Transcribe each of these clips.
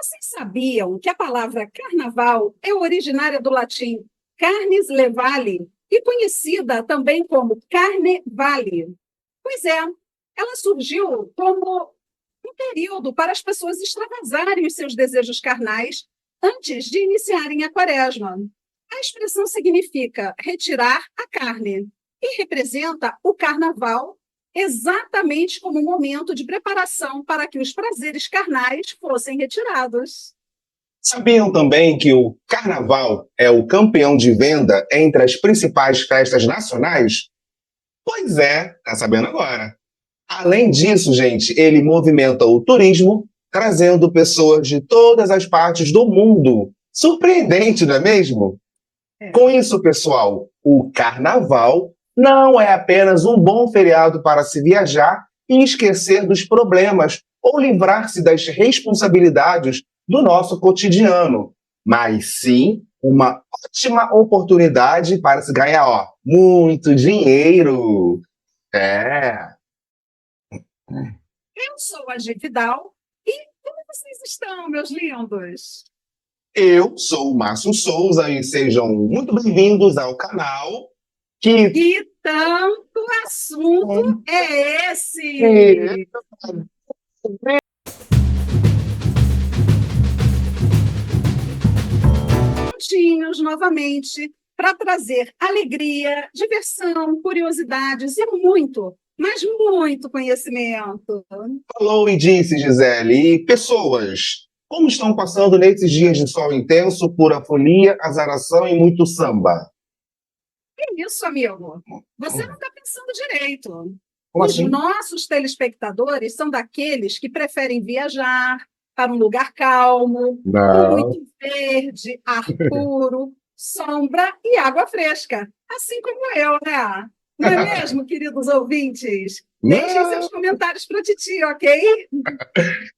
Vocês sabiam que a palavra carnaval é originária do latim carnes levale e conhecida também como carne vale? Pois é, ela surgiu como um período para as pessoas extravasarem os seus desejos carnais antes de iniciarem a quaresma. A expressão significa retirar a carne e representa o carnaval exatamente como um momento de preparação para que os prazeres carnais fossem retirados. Sabiam também que o Carnaval é o campeão de venda entre as principais festas nacionais? Pois é, tá sabendo agora. Além disso, gente, ele movimenta o turismo, trazendo pessoas de todas as partes do mundo. Surpreendente, não é mesmo? Com isso, pessoal, o Carnaval não é apenas um bom feriado para se viajar e esquecer dos problemas ou livrar-se das responsabilidades do nosso cotidiano, mas sim uma ótima oportunidade para se ganhar, muito dinheiro. É. Eu sou a Gi Vidal e como vocês estão, meus lindos? Eu sou o Márcio Souza e sejam muito bem-vindos ao canal que Que tanto assunto é esse? Juntinhos novamente para trazer alegria, diversão, curiosidades e muito, mas muito conhecimento. falou e disse, Gisele. E pessoas, como estão passando nesses dias de sol intenso, pura folia, azaração e muito samba? É isso, amigo. Você não está pensando direito. Como Os assim? nossos telespectadores são daqueles que preferem viajar para um lugar calmo, com Não. muito verde, ar puro, sombra e água fresca. Assim como eu, né? Não é mesmo, queridos ouvintes? Deixem Não. seus comentários para a Titi, ok?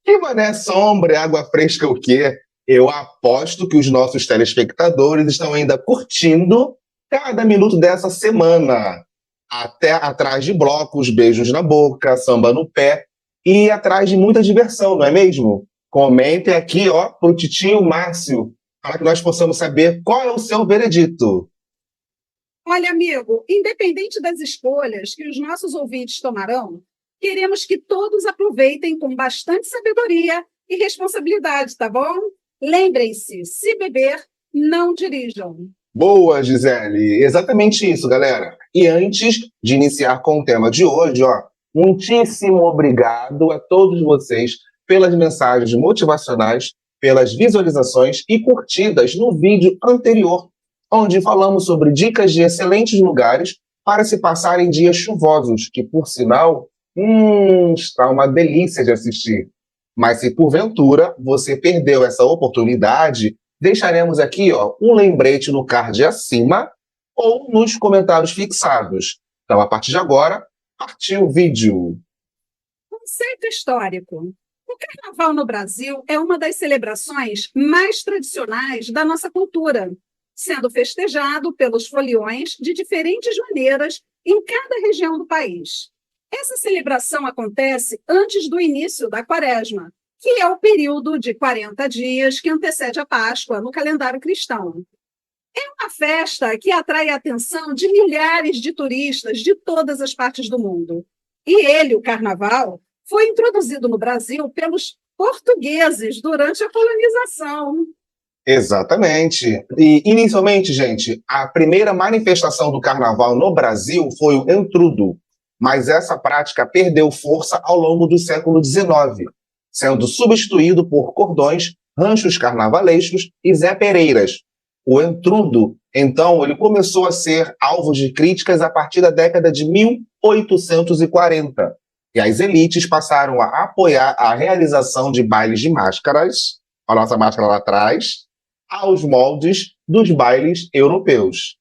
Que mané sombra, água fresca o quê? Eu aposto que os nossos telespectadores estão ainda curtindo cada minuto dessa semana. Até atrás de blocos, beijos na boca, samba no pé e atrás de muita diversão, não é mesmo? Comentem aqui, pro titio Márcio, para que nós possamos saber qual é o seu veredito. Olha, amigo, independente das escolhas que os nossos ouvintes tomarão, queremos que todos aproveitem com bastante sabedoria e responsabilidade, tá bom? Lembrem-se, se beber, não dirijam. Boa, Gisele. Exatamente isso, galera. E antes de iniciar com o tema de hoje, muitíssimo obrigado a todos vocês pelas mensagens motivacionais, pelas visualizações e curtidas no vídeo anterior, onde falamos sobre dicas de excelentes lugares para se passar em dias chuvosos, que, por sinal, está uma delícia de assistir. Mas se porventura você perdeu essa oportunidade, deixaremos aqui um lembrete no card acima ou nos comentários fixados. Então, a partir de agora, partiu o vídeo. Conceito histórico. O Carnaval no Brasil é uma das celebrações mais tradicionais da nossa cultura, sendo festejado pelos foliões de diferentes maneiras em cada região do país. Essa celebração acontece antes do início da Quaresma, que é o período de 40 dias que antecede a Páscoa no calendário cristão. É uma festa que atrai a atenção de milhares de turistas de todas as partes do mundo. E ele, o Carnaval, foi introduzido no Brasil pelos portugueses durante a colonização. Exatamente. E, inicialmente, gente, a primeira manifestação do carnaval no Brasil foi o entrudo, mas essa prática perdeu força ao longo do século XIX, sendo substituído por cordões, ranchos carnavalescos e Zé Pereiras. O entrudo, então, ele começou a ser alvo de críticas a partir da década de 1840, e as elites passaram a apoiar a realização de bailes de máscaras, a nossa máscara lá atrás, aos moldes dos bailes europeus.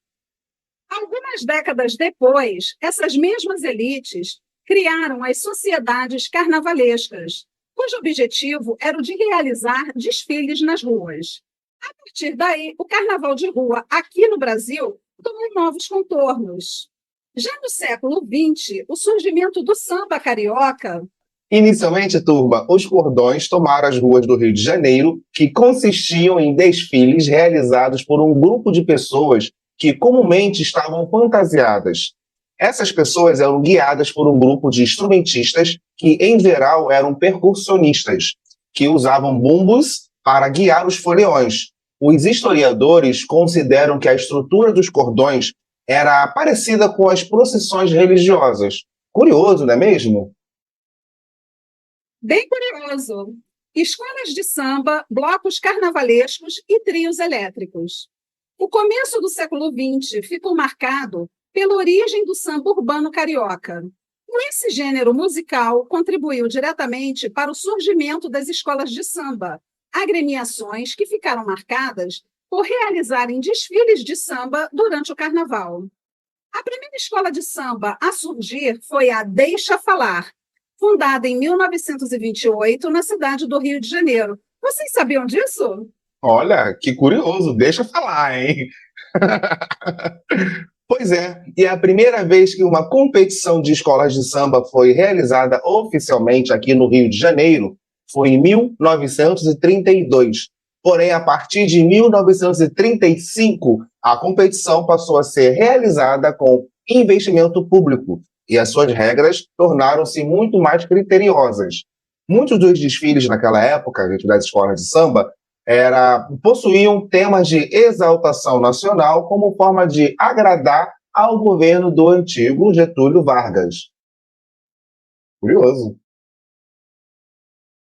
Algumas décadas depois, essas mesmas elites criaram as sociedades carnavalescas, cujo objetivo era o de realizar desfiles nas ruas. A partir daí, o carnaval de rua aqui no Brasil tomou novos contornos. Já no século XX, o surgimento do samba carioca Inicialmente, turma, os cordões tomaram as ruas do Rio de Janeiro, que consistiam em desfiles realizados por um grupo de pessoas que comumente estavam fantasiadas. Essas pessoas eram guiadas por um grupo de instrumentistas que, em geral, eram percussionistas, que usavam bumbos para guiar os foliões. Os historiadores consideram que a estrutura dos cordões era parecida com as procissões religiosas. Curioso, não é mesmo? Bem curioso. Escolas de samba, blocos carnavalescos e trios elétricos. O começo do século XX ficou marcado pela origem do samba urbano carioca. Esse gênero musical contribuiu diretamente para o surgimento das escolas de samba, agremiações que ficaram marcadas por realizarem desfiles de samba durante o carnaval. A primeira escola de samba a surgir foi a Deixa Falar, fundada em 1928 na cidade do Rio de Janeiro. Vocês sabiam disso? Olha, que curioso, deixa eu falar, hein? Pois é, e é a primeira vez que uma competição de escolas de samba foi realizada oficialmente aqui no Rio de Janeiro foi em 1932. Porém, a partir de 1935, a competição passou a ser realizada com investimento público e as suas regras tornaram-se muito mais criteriosas. Muitos dos desfiles naquela época, dentro das escolas de samba, possuíam temas de exaltação nacional como forma de agradar ao governo do antigo Getúlio Vargas. Curioso.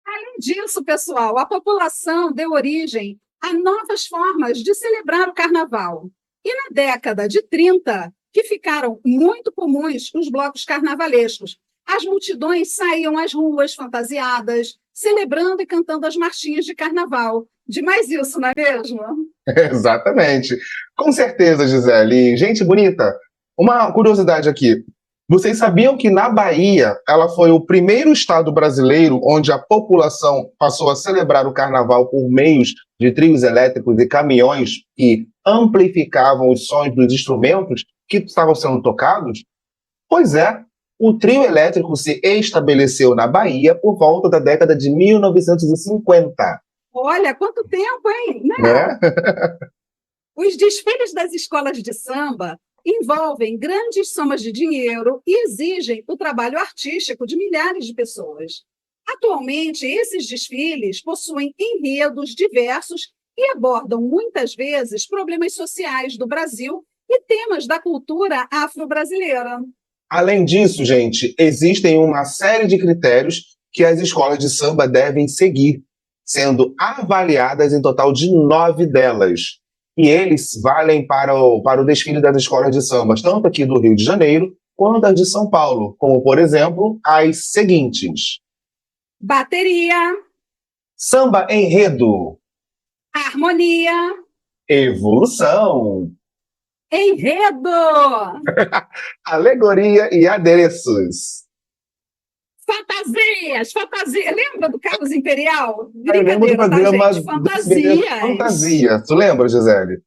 Além disso, pessoal, a população deu origem a novas formas de celebrar o carnaval. E na década de 30, que ficaram muito comuns os blocos carnavalescos, as multidões saíam às ruas fantasiadas, celebrando e cantando as marchinhas de carnaval. Demais isso, não é mesmo? Exatamente. Com certeza, Gisele. Gente bonita, uma curiosidade aqui. Vocês sabiam que na Bahia ela foi o primeiro estado brasileiro onde a população passou a celebrar o carnaval por meios de trios elétricos e caminhões que amplificavam os sons dos instrumentos que estavam sendo tocados? Pois é, o trio elétrico se estabeleceu na Bahia por volta da década de 1950. Olha, quanto tempo, hein? Né? Os desfiles das escolas de samba envolvem grandes somas de dinheiro e exigem o trabalho artístico de milhares de pessoas. Atualmente, esses desfiles possuem enredos diversos e abordam muitas vezes problemas sociais do Brasil e temas da cultura afro-brasileira. Além disso, gente, existem uma série de critérios que as escolas de samba devem seguir, sendo avaliadas em total de 9 delas. E eles valem para o desfile das escolas de sambas, tanto aqui do Rio de Janeiro, quanto as de São Paulo, como, por exemplo, as seguintes. Bateria, Samba enredo, harmonia, evolução, enredo, alegoria e adereços. fantasias, fantasia. Lembra do Carlos Imperial? Eu lembro do Brincadeira, tá, programa gente? do SBT Fantasias. Fantasia. Tu lembra, Gisele?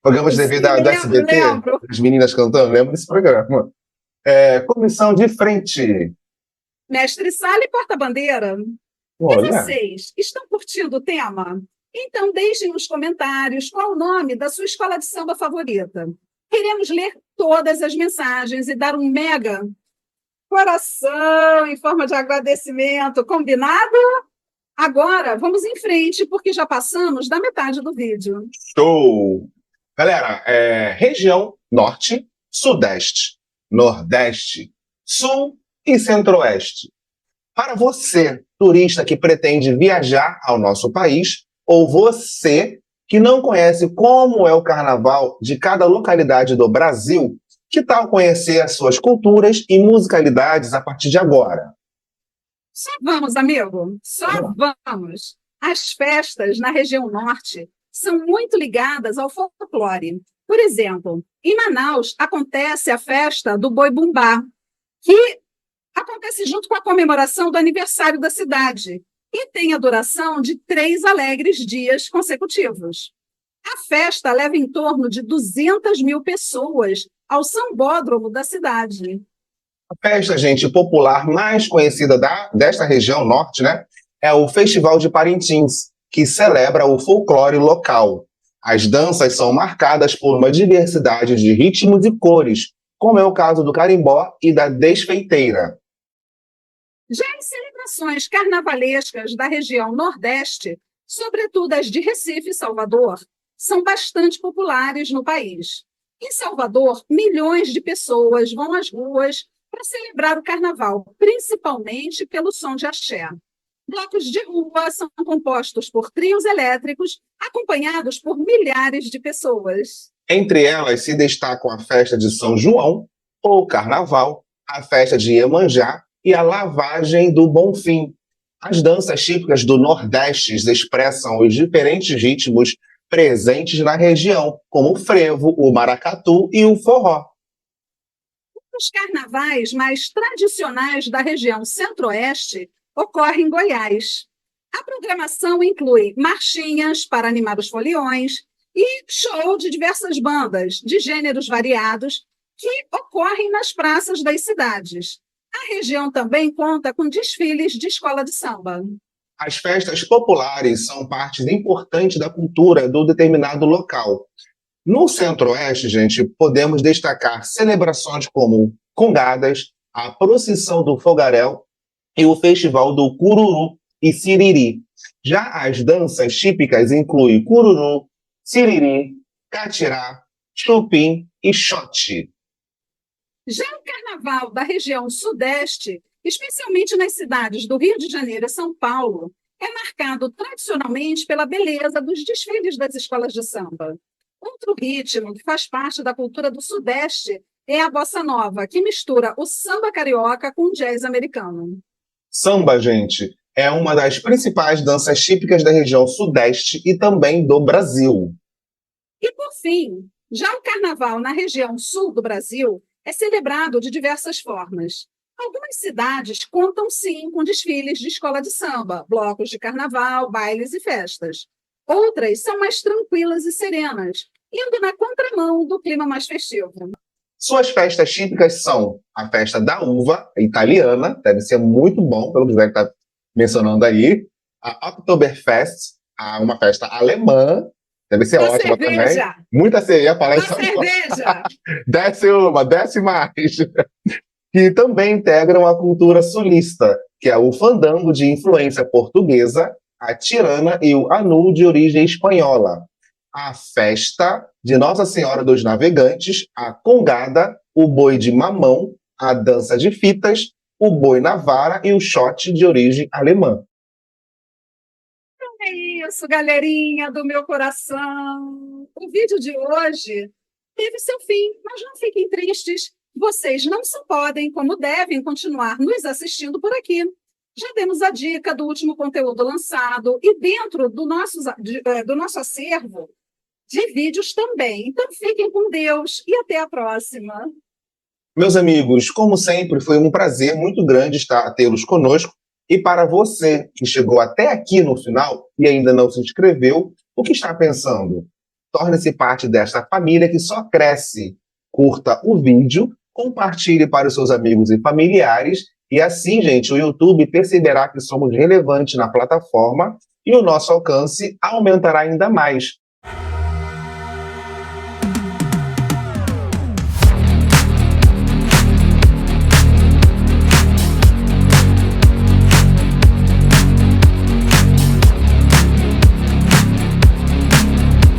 Programa de TV do SBT? Lembro. As meninas cantando, lembro desse programa. Comissão de frente. Mestre-sala e porta-bandeira. E Olha, vocês, estão curtindo o tema? Então deixem nos comentários qual o nome da sua escola de samba favorita. Queremos ler todas as mensagens e dar um mega coração em forma de agradecimento. Combinado? Agora, vamos em frente, porque já passamos da metade do vídeo. show! Galera, região norte, sudeste, nordeste, sul e centro-oeste. Para você, turista que pretende viajar ao nosso país, ou você que não conhece como é o carnaval de cada localidade do Brasil, que tal conhecer as suas culturas e musicalidades a partir de agora? Só vamos, amigo, só vamos. As festas na região norte são muito ligadas ao folclore. Por exemplo, em Manaus acontece a festa do Boi-Bumbá, que acontece junto com a comemoração do aniversário da cidade e tem a duração de 3 alegres dias consecutivos. A festa leva em torno de 200 mil pessoas ao sambódromo da cidade. A festa, gente, popular mais conhecida desta região norte, né, é o Festival de Parintins, que celebra o folclore local. As danças são marcadas por uma diversidade de ritmos e cores, como é o caso do carimbó e da desfeiteira. Já as celebrações carnavalescas da região Nordeste, sobretudo as de Recife e Salvador, são bastante populares no país. Em Salvador, milhões de pessoas vão às ruas para celebrar o carnaval, principalmente pelo som de axé. Blocos de rua são compostos por trios elétricos, acompanhados por milhares de pessoas. Entre elas se destacam a festa de São João, ou Carnaval, a festa de Iemanjá e a lavagem do Bonfim. As danças típicas do Nordeste expressam os diferentes ritmos presentes na região, como o frevo, o maracatu e o forró. Os carnavais mais tradicionais da região Centro-Oeste ocorrem em Goiás. A programação inclui marchinhas para animar os foliões e show de diversas bandas de gêneros variados que ocorrem nas praças das cidades. A região também conta com desfiles de escola de samba. As festas populares são parte importante da cultura do determinado local. No Centro-Oeste, gente, podemos destacar celebrações como congadas, a procissão do fogaréu e o festival do cururu e siriri. Já as danças típicas incluem cururu, siriri, catirá, chupim e xote. Já o carnaval da região Sudeste, especialmente nas cidades do Rio de Janeiro e São Paulo, é marcado tradicionalmente pela beleza dos desfiles das escolas de samba. Outro ritmo que faz parte da cultura do Sudeste é a bossa nova, que mistura o samba carioca com o jazz americano. Samba, gente, é uma das principais danças típicas da região Sudeste e também do Brasil. E, por fim, já o carnaval na região sul do Brasil é celebrado de diversas formas. Algumas cidades contam, sim, com desfiles de escola de samba, blocos de carnaval, bailes e festas. Outras são mais tranquilas e serenas, indo na contramão do clima mais festivo. Suas festas típicas são a festa da uva, italiana, deve ser muito bom, pelo que você está mencionando aí, a Oktoberfest, uma festa alemã, deve ser Da ótima cerveja. também. Muita cerveja, falar Da isso cerveja! desce mais. Que também integram a cultura sulista, que é o fandango de influência portuguesa, a tirana e o anu de origem espanhola. A festa de Nossa Senhora dos Navegantes, a congada, o boi de mamão, a dança de fitas, o boi na vara e o shot de origem alemã. É isso, galerinha do meu coração. O vídeo de hoje teve seu fim, mas não fiquem tristes. Vocês não só podem, como devem continuar nos assistindo por aqui. Já demos a dica do último conteúdo lançado e dentro do nosso acervo de vídeos também. Então fiquem com Deus e até a próxima. Meus amigos, como sempre, foi um prazer muito grande tê-los conosco. E para você que chegou até aqui no final e ainda não se inscreveu, o que está pensando? Torne-se parte desta família que só cresce. Curta o vídeo, compartilhe para os seus amigos e familiares e assim, gente, o YouTube perceberá que somos relevantes na plataforma e o nosso alcance aumentará ainda mais.